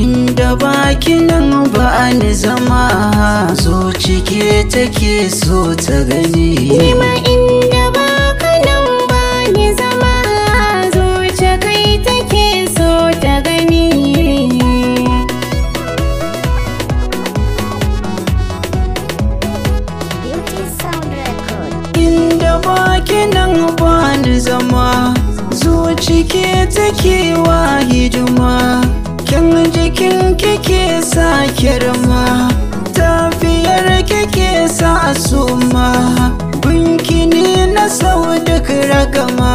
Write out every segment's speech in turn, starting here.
Inda baki nan ba ni zama, zuci ke take so ta gani. Nima inda baka nan ba ni zama, zuci kai take so ta gani. Inda baki nan ba ni zama, zuci ke take wa hidima. Kyan jikin kike sa kirma, tafiyar kike sa suma. Gunki ne na sau duk ragama,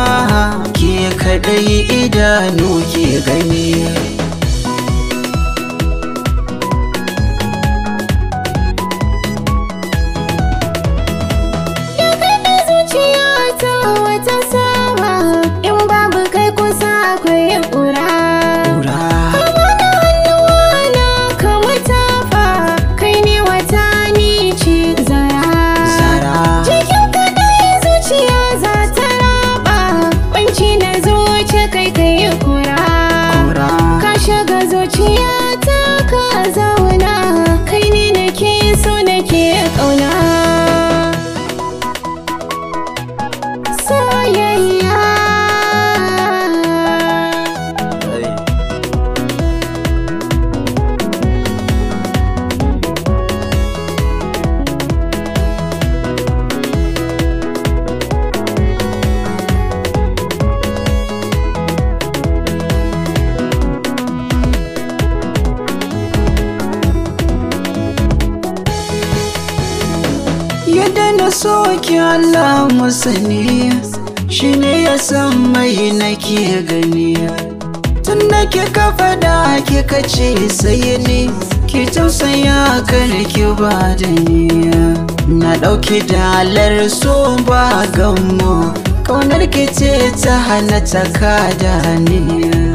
ke kadai idanu ke gani. Zuciyata wata sama, in babu kai kusa akwai ƙura. Zuciyata ka zauna, kai ne nake so nake ƙauna. Soyayya yadda na soki Allah masani, shi ne ya san mai nake gani. Tun da kika fada kika ce sai ni, ki tausaya kar ki ba da ni. Na ɗauki dalar so ba gammo, ƙaunar ki ce ta hana ta kada ni.